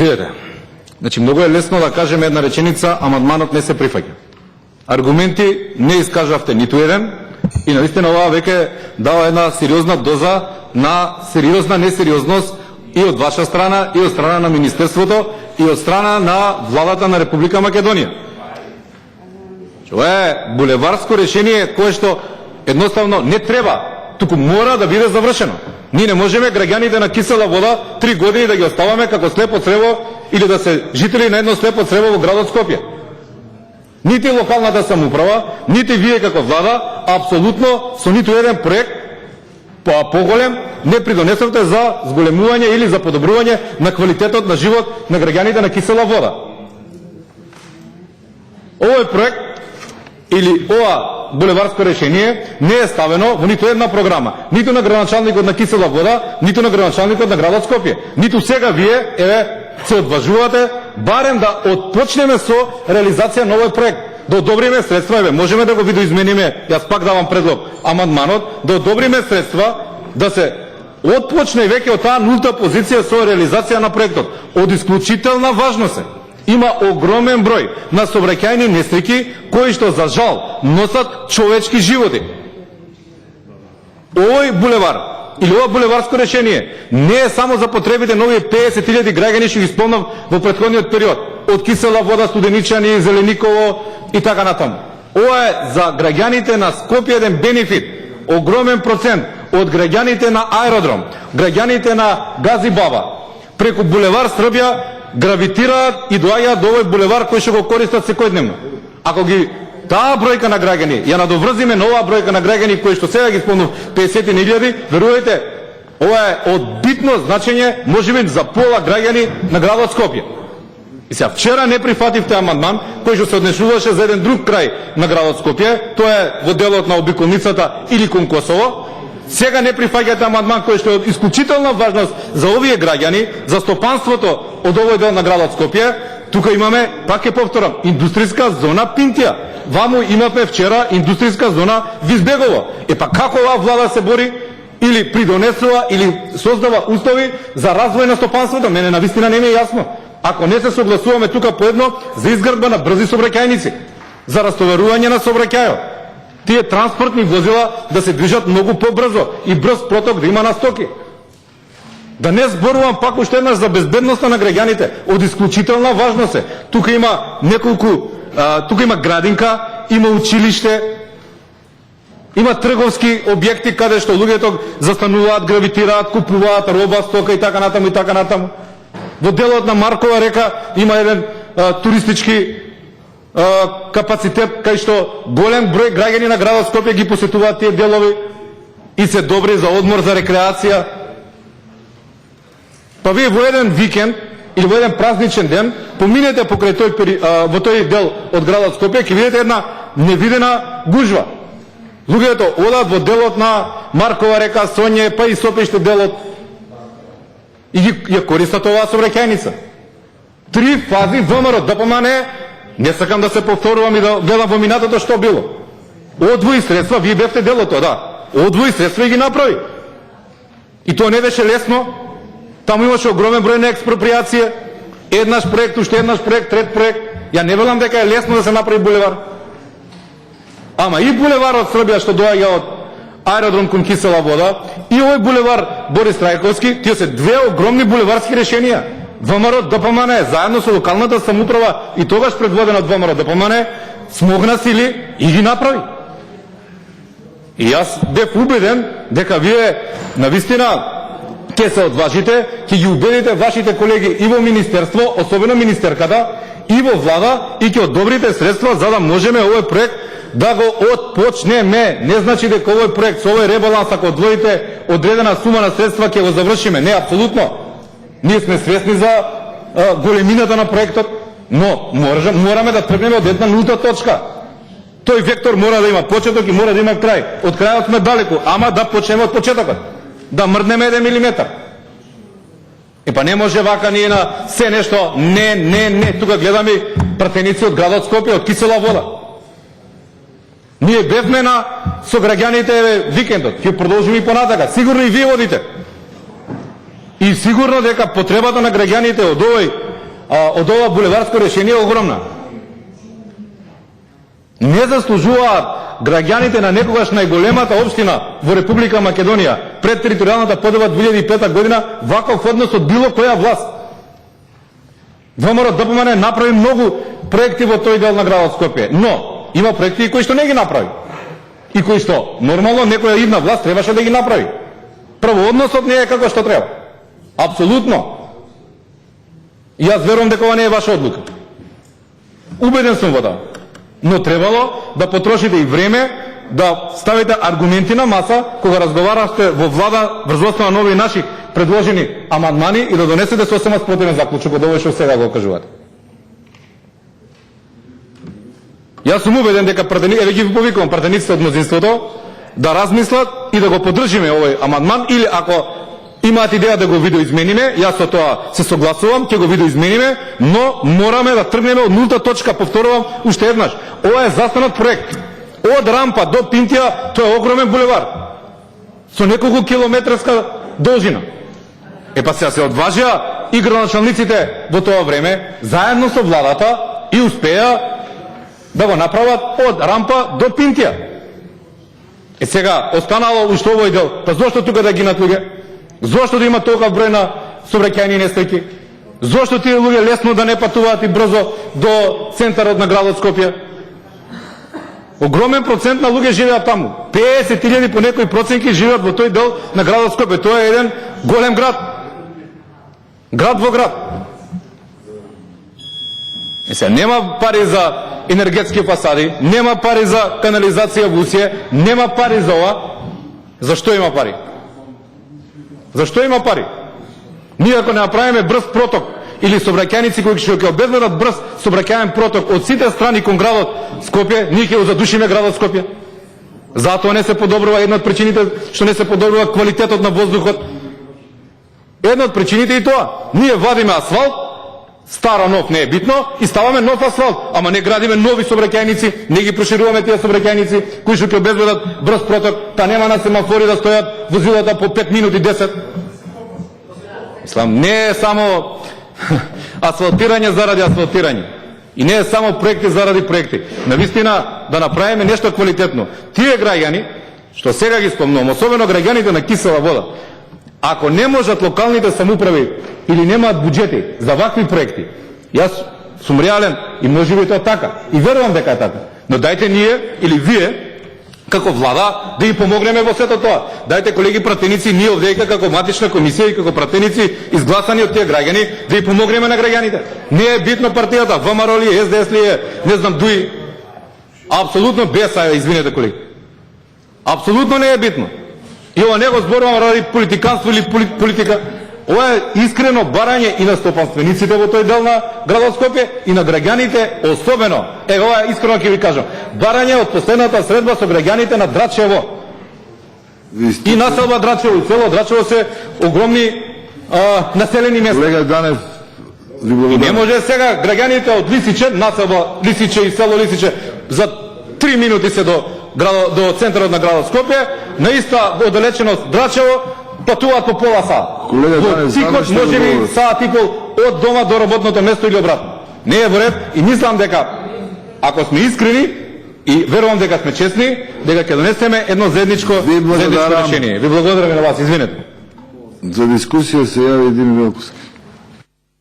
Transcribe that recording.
Видете, значи многу е лесно да кажеме една реченица, амандманот не се прифаќа. Аргументи не искажавте ниту еден и наистина ова веќе дава една сериозна доза на сериозна несериозност и од ваша страна, и од страна на Министерството, и од страна на владата на Република Македонија. Ова е булеварско решение кое што едноставно не треба, туку мора да биде завршено. Ние не можеме граѓаните на Кисела Вода 3 години да ги оставаме како слепо црево или да се жители на едно слепо црево во градот Скопје. Нити локалната самоуправа, нити вие како влада, апсолутно со ниту еден проект поголем не придонесовте за зголемување или за подобрување на квалитетот на живот на граѓаните на Кисела Вода. Овој проект или ова булеварско решение не е ставено во ниту една програма, ниту на градоначалникот на Кисела Вода, ниту на градоначалникот на градот Скопје. Ниту сега вие се одважувате барем да отпочнеме со реализација на овој проект, да одобриме средства, можеме да го видоизмениме, јас пак давам предлог, амандманот, да одобриме средства, да се отпочне веќе од таа нулта позиција со реализација на проектот. Од исклучителна важност е. Има огромен број на сообраќајни несреќи кои што за жал носат човечки животи. Овој булевар или ова булеварско решение не е само за потребите на овие 50.000 граѓани што ги спомнав во претходниот период, од Кисела Вода, Студеничани, Зелениково и така натаму. Ова е за граѓаните на Скопје еден бенефит, огромен процент од граѓаните на аеродром, граѓаните на Гази Баба, преку булевар Србија гравитираат и доаѓаат до овој булевар кој што го користат секојдневно. Ако ги таа бројка на граѓани ја надоврзиме на оваа бројка на граѓани кои што сега ги спомнав 50.000, верувајте, ова е од битно значење, можеби за пола граѓани на градот Скопје. И сега вчера не прифативте амандман кој што се однесуваше за еден друг крај на градот Скопје, тоа е во делот на обиколницата или кон Косово. Сега не прифаќате амандман кој што е од исклучителна важност за овие граѓани, за стопанството од овој дел на градот Скопје. Тука имаме, пак ќе повторам, индустријска зона Пинтија. Ваму имавме вчера индустријска зона Визбегово. Па како оваа влада се бори или придонесува или создава услови за развој на стопанството? Мене навистина не ми е јасно. Ако не се согласуваме тука поедно за изградба на брзи сообраќајници, за растоварување на сообраќајот, тие транспортни возила да се движат многу побрзо и брз проток да има на стоки. Да не зборувам пак уште еднаш за безбедноста на граѓаните, од исклучителна важност е. Тука има тука има градинка, има училиште, има трговски објекти каде што луѓето застануваат, гравитираат, купуваат роба, стока и така натаму и така натаму. Во делот на Маркова река има еден туристички капацитет кај што голем број граѓани на градот Скопје ги посетуваат тие делови и се добри за одмор, за рекреација. Па вие во еден викенд или во еден празничен ден поминете покрај во тој дел од градот Скопје, ќе видите една невидена гужва. Луѓето одат во делот на Маркова река, Сонје, па и Сопиште делот и ја користат оваа сообраќајница. 3 фази ВМРО ДПМН, не сакам да се повторувам и да гледам во минатото што било. Одвои средства, вие бевте делото, да. Одвои средства и ги направи. И тоа не беше лесно. Таму имаше огромен број на експроприација. Еднаш проект, уште еднаш проект, трет проект. Ја не велам дека е лесно да се направи булевар. Ама и булеварот Србија што доаѓа од аеродром кон Кисела Вода и овој булевар Борис Трајковски, тие се две огромни булеварски решенија. ВМРО ДПМН заедно со локалната самоуправа и тогаш предводена од ВМРО ДПМН смогна сили и ги направи. И јас бев убеден дека вие навистина ќе се одважите, ќе ги убедите вашите колеги и во министерство, особено министерката, и во влада, и ќе одобрите средства за да можеме овој проект да го отпочнеме. Не значи дека овој проект со овој ребаланс, ако одвоите одредена сума на средства, ќе го завршиме. Не, апсолутно. Ние сме свесни за големината на проектот, но мораме да тргнеме од една нулта точка. Тој вектор мора да има почеток и мора да има крај. Од крајот сме далеку, ама да почнеме од почетокот. Да мрднеме 1 милиметар. Па не може вака ние на се нешто, не. Тука гледаме пратеници од градот Скопје, од Кисела Вода. Ние бевме со граѓаните викендот, ќе продолжиме и понатака. Сигурно и вие водите. И сигурно дека потребата на граѓаните од овој од ова булеварско решение е огромна. Не заслужуваат граѓаните на некогаш најголемата општина во Република Македонија пред територијалната подела 2005 година ваков однос од било која власт. ВМРО ДПМН направи многу проекти во тој дел на градот Скопје, но има проекти кои што не ги направи. И кои што нормално некоја идна власт требаше да ги направи. Прво, односот не е како што треба. Апсолутно. И јас верувам дека ова не е ваша одлука. Убеден сум во тоа. Но требало да потрошите и време да ставите аргументи на маса кога разговарате во влада врз основа на нови наши предложени амандмани и да донесете сосема спротивен заклучок од овој што сега го кажувате. Јас сум убеден дека еве ги повикувам пратениците од мнозинството да размислат и да го поддржиме овој амандман, или ако имаат идеја да го видоизмениме, јас со тоа се согласувам, ќе го видоизмениме, но мораме да тргнеме од нулта точка, повторувам уште еднаш. Ова е застанат проект. Од рампа до Пинтија, тоа е огромен булевар со неколку километарска должина. Па сега се одважија и градоначалниците во тоа време, заедно со владата, и успеа да го направат од рампа до Пинтија. Сега, останало уште овој дел, па зошто тука да ги натлуѓе? Зошто да има толков број на сообраќајни нестајки? Зошто тие луѓе лесно да не патуваат и брзо до центарот на градот Скопје? Огромен процент на луѓе живеат таму. 50.000 по некои проценти живеат во тој дел на градот Скопје. Тоа е еден голем град. Град во град. Сега нема пари за енергетски фасади, нема пари за канализација во Усие, нема пари за ова. Зашто има пари? Зашто има пари? Ние ако не направиме брз проток или сообраќајници кои ќе обезбедат брз сообраќајен проток од сите страни кон градот Скопје, ние ќе го задушиме градот Скопје. Затоа не се подобрува, една од причините што не се подобрува квалитетот на воздухот. Една од причините и тоа. Ние вадиме асфалт, стара нов не е битно, и ставаме нов асфалт, ама не градиме нови сообраќајници, не ги прошируваме тие сообраќајници кои што ќе обезбедат брз проток, та нема на семафори да стојат возилата по 5 минути 10. Мислам, не е само асфалтирање заради асфалтирање. И не е само проекти заради проекти. Навистина да направиме нешто квалитетно. Тие граѓани, што сега ги спомнувам, особено граѓаните на кисела вода, ако не можат локалните самоуправи или немаат буџети за вакви проекти, јас сум реален и можеби тоа така. И верувам дека е така. Но дајте ние или вие како влада да им помогнеме во сето тоа. Дајте, колеги пратеници, ние овдека како матична комисија и како пратеници изгласани од тие граѓани да им помогнеме на граѓаните. Не е битно партијата, ВМРО ли е, СДС ли е, не знам дуи. Апсолутно без саја, извинете колеги. Апсолутно не е битно. И ова не го зборувам ради политиканство или политика. Ова е искрено барање и на стопанствениците во тој дел на градот Скопје и на граѓаните особено. Ова е искрено ќе ви кажам. Барање од последната средба со граѓаните на Драчево. И населба Драчево, и цело Драчево се огромни населени места. Колега Ганев, и не може сега граѓаните од Лисиче, населба Лисиче и село Лисиче за 3 минути се до центарот на градот Скопје, на иста оддалеченост Драчево, патуваат по пола саат. Тикот може би саат и пол од дома до работното место или обратно. Не е во ред и мислам дека ако сме искрени и верувам дека сме честни, дека ќе донесеме едно заедничко решение. Ви благодарам и на вас, извинете. За дискусија се јави Димитар Велковски.